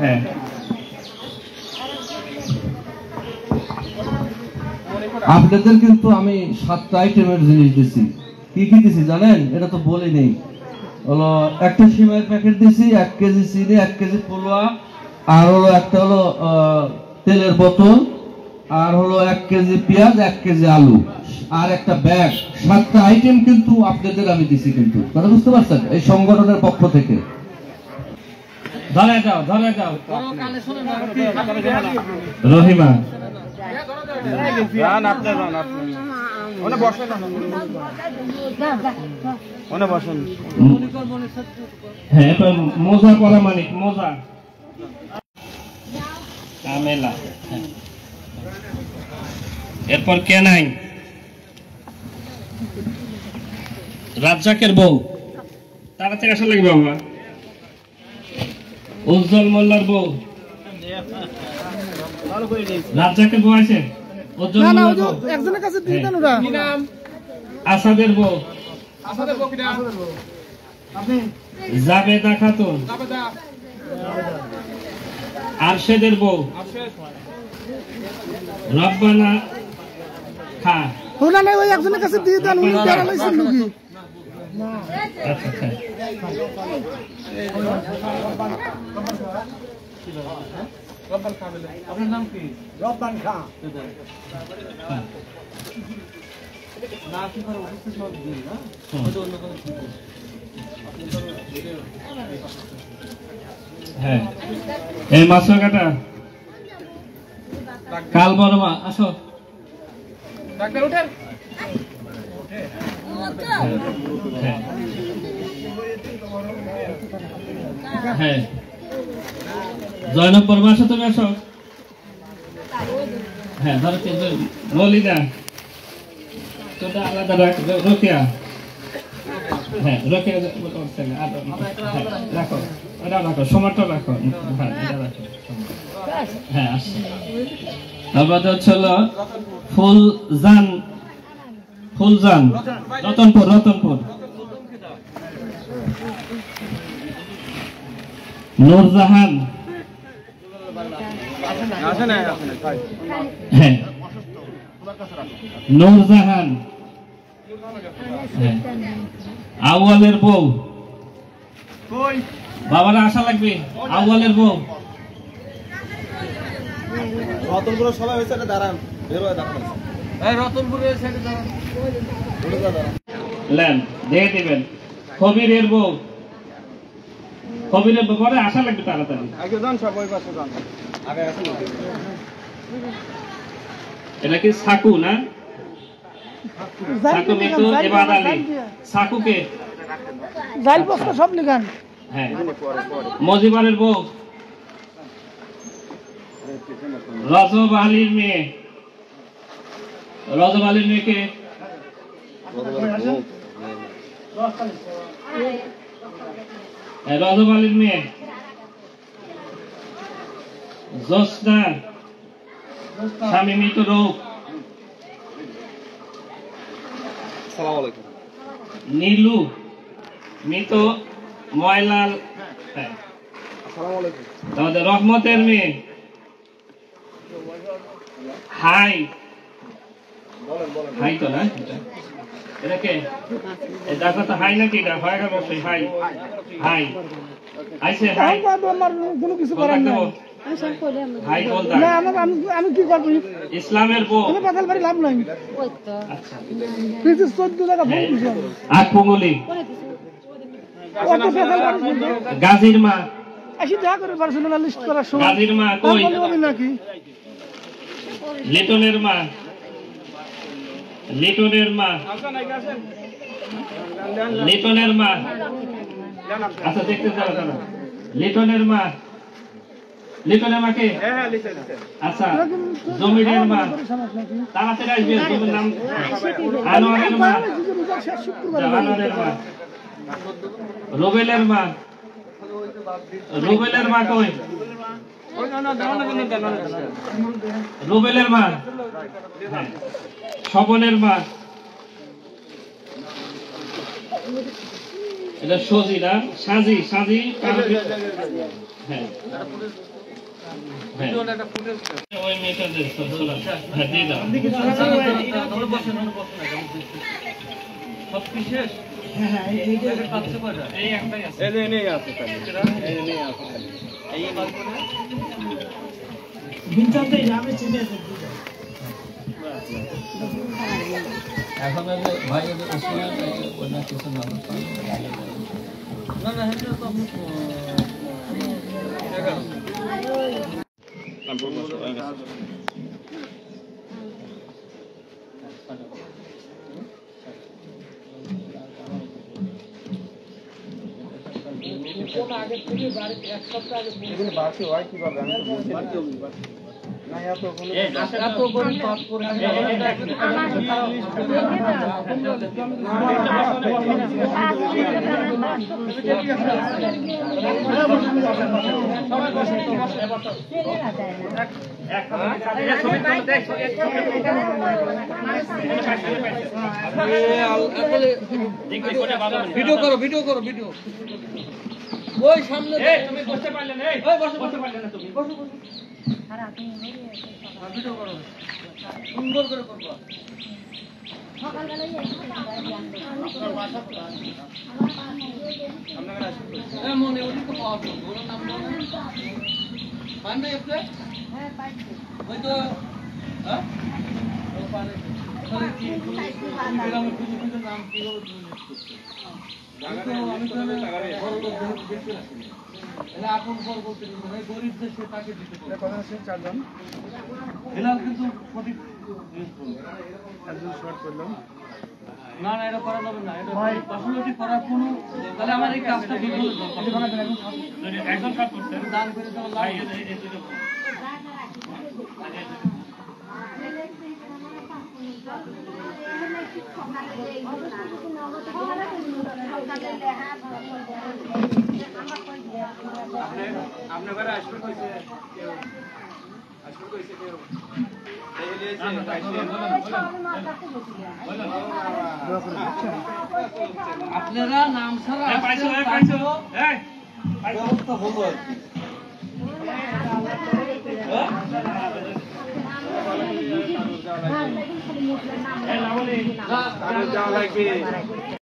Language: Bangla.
হ্যাঁ আপনাদের কিন্তু আমি 7টা আইটেমের জিনিস দিছি। কি কি দিছি জানেন? এটা তো বলি নেই। হলো একটা সিমের প্যাকেট দিছি, 1 কেজি চিনি, 1 কেজি পোলোয়া, আর হলো একটা হলো তেলের বোতল, আর হলো 1 কেজি পেঁয়াজ, 1 কেজি আলু, আর একটা ব্যাগ। 7টা আইটেম কিন্তু আপনাদের আমি দিছি। কিন্তু কথা বুঝতে পারছেন? এই সংগঠনের পক্ষ থেকে ধরে যাও রহিমা হ্যাঁ মোজা পরা মানিক মোজা কামেলা। এরপর কে নাই? রাজ্জাকের বউ, তাড়াতাড়ি আসা লাগবে বাবা। উজ্জ্বল মোল্লার বউ, রাজ্জাকের বউ আছে। আসাদের বউ, জাবেদা খাতুন, আরশেদের বউ, রব্বানা খা। ওই একজনের কাছে দিয়ে দেন, উনি যারা লইছেন লুকি। আচ্ছা রব্বান খা বলে। আপনার নাম কি? রব্বান খা। না কি করে অফিসে সব দিই না? ওটা অন্য কোনো ঠিক আছে। হ্যাঁ এই মাছটা কাটা কাল বড় মা আসো ডাক্তার উঠেন। হ্যাঁ জয়নব বর্মা আসো, তুমি আসো। হ্যাঁ ধরো মলিদা তোটা আলাদা রোকেয়া। হ্যাঁ রোকেয়া রাখো, এটা রাখো, সমারটা রাখো। হ্যাঁ আসো। তারপর হচ্ছে হলো ফুলজান রতনপুর নূরজাহান, হ্যাঁ নূরজাহান, আউয়ালের বউ। বাবারা আশা লাগবে। আউয়ালের বউ রতনপুরের সবাই হয়েছে দাঁড়ান, রতনপুরের দিয়ে দিবেন। কবিরের বউ, কবিরের ব্যাপারে আশা লাগবে তাড়াতাড়ি। এটা কি সাকু না? সাকু মিতু ইবাদ আলী। সাকুকে জাল বস্তা সব লিখান। হ্যাঁ মজিবরের বউ, রজব আলীর মেয়ে। রজব আলীর মেয়েকে রজব আলীর মেয়ে জোসনা, স্বামী মৃত রূপ। নীলু মৃত ময়লাল। আমাদের রহমতের মেয়ে হাই তো না? এটাকে দেখো তো হাই নাকি? এটা হয়ে গেল হাই হাই আইসে হাই কোনো কিছু করার নাই। হাই বলতা না আমি কি করব? ইসলামের বউ পাতাল বাড়ি লাভ নাই। আচ্ছা প্লিজ 14 টাকা বল দিছো। আকমলি গাজীর মা আসি যা করে পার্সোনাল লিস্ট করার সময় গাজীর মা কই নাকি? লিটনের মা আচ্ছা দেখতে যাও না। লিটনের মাকে আচ্ছা জমিরের মা তাড়াতাড়ি আসবে। জমির নাম আনোয়ারের মা, রুবেলের মা কই? রুবেলের মা, স্বপনের মা, এটা সজি না সাজি হ্যাঁ একটা ফুটেজ ভিডিওটা একটা ফুটেজ ওই মেয়েটাদের হ্যাঁ দিয়ে দাও সব কি শেষ? এই একটাই আছে। এই নেই আছে খালি এই নেই আছে খালি এই তারপরে বিনচাতে যাবে চিনে এখন ভাই ওসমান ওনা কিছু না না এটা তো 11 কোন আগে থেকে বাড়িতে এক সপ্তাহ আগে এগুলো বাকি হয় কিভাবে আমি তো বলছি না এত কোনো এত করে কাজ করে ভিডিও করো ভিডিও করো ভিডিও ওই সামনে তুমি বসতে পারলে না ওই বসতে পারলে না তুমি বসো বসো আর আপনি ভিডিও করো সুন্দর করে করবা সকালবেলায় আপনার বাসা তো আপনারা আসুন মনে ওই তো পাওয়া তো ওর নাম বলো পান না আপনি হ্যাঁ পাইছি ওই তো হ্যাঁ ও পারে তাহলে কি গ্রামের কিছু নাম কি হবে তুমি আমি তো বড় লোক দেখতে আসি এলা আপন পর বলতে মানে গরিব দেশে তাকে দিতে বলে কথা আছে চারজন এলা কিন্তু সঠিক ইউজ করবে একজন শর্ট করলাম না না এটা করা যাবে না এটা পার্সোনালিটি করার কোনো তাহলে আমার এই কাজটা বিফল হবে একজন কাজ করতে দান করে দেওয়া লাগে এই দুটো আপনি ঘরে আসবে কইছে কেউ আসবে কইছে কেউ আপনারা নাম ছাড়া পাইছো ব্যবস্থা হলো আর কি যাওয়া লাগবে